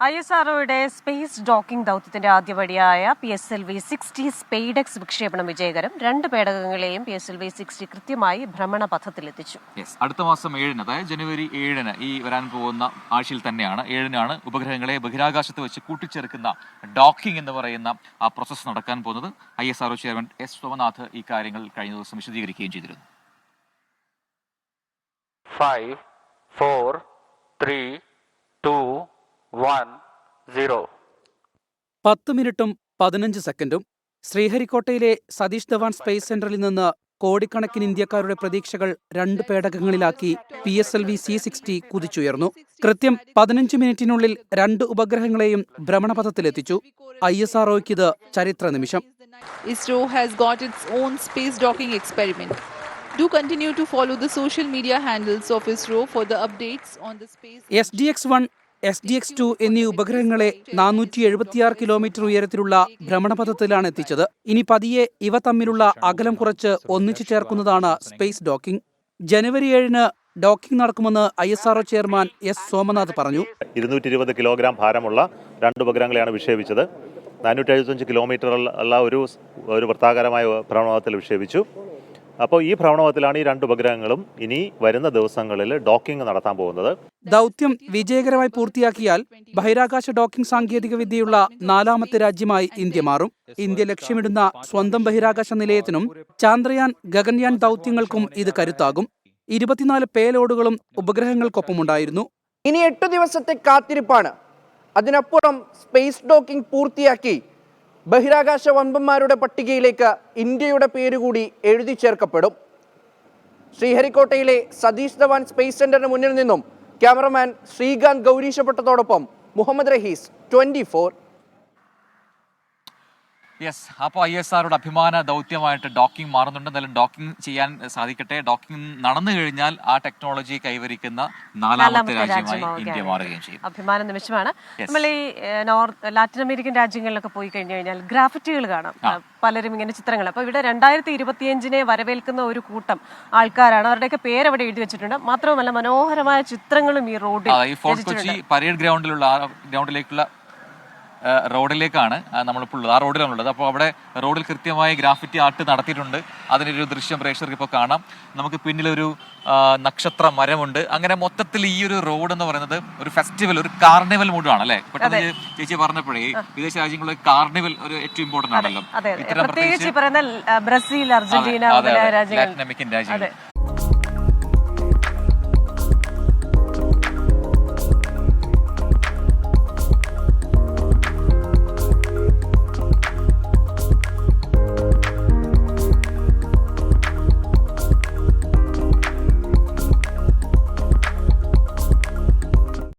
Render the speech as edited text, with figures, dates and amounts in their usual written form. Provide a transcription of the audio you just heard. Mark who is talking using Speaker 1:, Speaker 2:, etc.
Speaker 1: ISROയുടെ space docking ദൗത്യത്തിന്റെ ആദ്യപടിയായ PSLV-60 SpaDeX വിക്ഷേപണം വിജയകരം. 2 പേടകങ്ങളെയും PSLV-60 കൃത്യമായി ഭ്രമണപഥത്തിലെത്തിച്ചു.
Speaker 2: അടുത്ത മാസം 7-ന്, അതായത് ജനുവരി 7-ന് ഈ വരാൻ പോകുന്ന ആഴ്ചയിൽ തന്നെയാണ് 7-നാണ് ഉപഗ്രഹങ്ങളെ ബഹിരാകാശത്ത് വെച്ച് കൂട്ടിച്ചേർക്കുന്ന ഡോക്കിംഗ് എന്ന് പറയുന്ന ആ പ്രോസസ്സ് നടക്കാൻ പോകുന്നത്. ISRO chairman S. സോമനാഥ് ഈ കാര്യങ്ങൾ കഴിഞ്ഞ ദിവസം വിശദീകരിക്കുകയും ചെയ്തിരുന്നു.
Speaker 3: 5, 4, 3, 2, 1, 0.
Speaker 4: 10 മിനിറ്റും 15 സെക്കൻഡും ശ്രീഹരിക്കോട്ടയിലെ സതീഷ് ധവാൻ സ്പേസ് സെന്ററിൽ നിന്ന് കോടിക്കണക്കിന് ഇന്ത്യക്കാരുടെ പ്രതീക്ഷകൾ 2 പേടകങ്ങളിലാക്കി PSLV-C60 കുതിച്ചുയർന്നു. കൃത്യം 15 മിനിറ്റിനുള്ളിൽ 2 ഉപഗ്രഹങ്ങളെയും ഭ്രമണപഥത്തിലെത്തിച്ചു. ISROയ്ക്ക് ഇത് ചരിത്ര നിമിഷം.
Speaker 5: ISRO has got its own space docking experiment. Do continue to follow the social media handles of ISRO for the updates on the space.
Speaker 4: SDX-1, SDX-2 എന്നീ ഉപഗ്രഹങ്ങളെ 476 കിലോമീറ്റർ ഉയരത്തിലുള്ള ഭ്രമണപഥത്തിലാണ് എത്തിച്ചത്. ഇനി പതിയെ ഇവ തമ്മിലുള്ള അകലം കുറച്ച് ഒന്നിച്ചു ചേർക്കുന്നതാണ് സ്പേസ് ഡോക്കിംഗ്. ജനുവരി 7-ന് ഡോക്കിംഗ് നടക്കുമെന്ന് ISRO ചെയർമാൻ S. സോമനാഥ് പറഞ്ഞു.
Speaker 6: 220 കിലോഗ്രാം ഭാരമുള്ള 2 ഉപഗ്രഹങ്ങളെയാണ് വിക്ഷേപിച്ചത്. 475 കിലോമീറ്റർ ഉള്ള ഒരു വൃത്താകാരമായ ഭ്രമണപഥത്തിൽ വിക്ഷേപിച്ചു. അപ്പോൾ ഈ ഭ്രമണപഥത്തിലാണ് ഈ 2 ഉപഗ്രഹങ്ങളും ഇനി വരുന്ന ദിവസങ്ങളിൽ ഡോക്കിംഗ് നടത്താൻ പോകുന്നത്.
Speaker 4: ദൗത്യം വിജയകരമായി പൂർത്തിയാക്കിയാൽ ബഹിരാകാശ ഡോക്കിംഗ് സാങ്കേതിക വിദ്യയുള്ള 4ാമത്തെ രാജ്യമായി ഇന്ത്യ മാറും. ഇന്ത്യ ലക്ഷ്യമിടുന്ന സ്വന്തം ബഹിരാകാശ നിലയത്തിനും ചാന്ദ്രയാൻ, ഗഗൻയാൻ ദൗത്യങ്ങൾക്കും ഇത് കരുത്താകും. 24 പേലോഡുകളും ഉപഗ്രഹങ്ങൾക്കൊപ്പമുണ്ടായിരുന്നു.
Speaker 7: ഇനി 8 ദിവസത്തെ കാത്തിരിപ്പാണ്. അതിനപ്പുറം സ്പേസ് ഡോക്കിംഗ് പൂർത്തിയാക്കി ബഹിരാകാശ വമ്പന്മാരുടെ പട്ടികയിലേക്ക് ഇന്ത്യയുടെ പേരുകൂടി എഴുതി ചേർക്കപ്പെടും. ശ്രീഹരിക്കോട്ടയിലെ സതീഷ് ധവാൻ സ്പേസ് സെന്ററിന് മുന്നിൽ നിന്നും ക്യാമറമാൻ ശ്രീകാന്ത് ഗൗരീശപ്പെട്ടതോടൊപ്പം മുഹമ്മദ് റഹീസ്, 24.
Speaker 2: അപ്പോൾ ISROയുടെ അഭിമാന ദൗത്യമായിട്ട് ഡോക്കിംഗ് മാറുന്നുണ്ട്. എന്തായാലും ഡോക്കിംഗ് ചെയ്യാൻ സാധിക്കട്ടെ. ഡോക്കിംഗ് നടന്നു കഴിഞ്ഞാൽ ആ ടെക്നോളജി കൈവരിക്കുന്ന 4ാമത്തെ രാജ്യമായി ഇന്ത്യ മാറുകയും ചെയ്യും.
Speaker 1: അഭിമാന നിമിഷമാണ്. നമ്മൾ ഈ ലാറ്റിൻ അമേരിക്കൻ രാജ്യങ്ങളിലൊക്കെ പോയി കഴിഞ്ഞു കഴിഞ്ഞാൽ ഗ്രാഫിറ്റികൾ കാണാം, പലരും ഇങ്ങനെ ചിത്രങ്ങൾ. അപ്പോൾ ഇവിടെ 2025-നെ വരവേൽക്കുന്ന ഒരു കൂട്ടം ആൾക്കാരാണ്. അവരുടെയൊക്കെ പേര് അവിടെ എഴുതി വെച്ചിട്ടുണ്ട്. മാത്രവുമല്ല മനോഹരമായ ചിത്രങ്ങളും ഈ റോഡിൽ,
Speaker 2: ഈ ഫോർട്ട് കൊച്ചി പരേഡ് ഗ്രൗണ്ടിലേക്കുള്ള റോഡിലേക്കാണ് നമ്മളിപ്പോൾ ഉള്ളത്. ആ റോഡിലാണുള്ളത്. അപ്പോൾ അവിടെ റോഡിൽ കൃത്യമായി ഗ്രാഫിറ്റി ആർട്ട് നടത്തിയിട്ടുണ്ട്. അതിനൊരു ദൃശ്യം പ്രേക്ഷകർക്ക് ഇപ്പോൾ കാണാം. നമുക്ക് പിന്നിലൊരു നക്ഷത്ര മരമുണ്ട്. അങ്ങനെ മൊത്തത്തിൽ ഈ ഒരു റോഡ് എന്ന് പറയുന്നത് ഒരു ഫെസ്റ്റിവൽ, ഒരു കാർണിവൽ മൂഡാണ് അല്ലേ? പെട്ടെന്ന് ചേച്ചി പറഞ്ഞപ്പോഴേ വിദേശ രാജ്യങ്ങളിൽ കാർണിവൽ ഒരു ഏറ്റവും ഇമ്പോർട്ടന്റ് ആണല്ലോ.
Speaker 1: ബ്രസീൽ, അർജന്റീന,
Speaker 2: ലാറ്റിൻ അമേരിക്കൻ രാജ്യങ്ങൾ.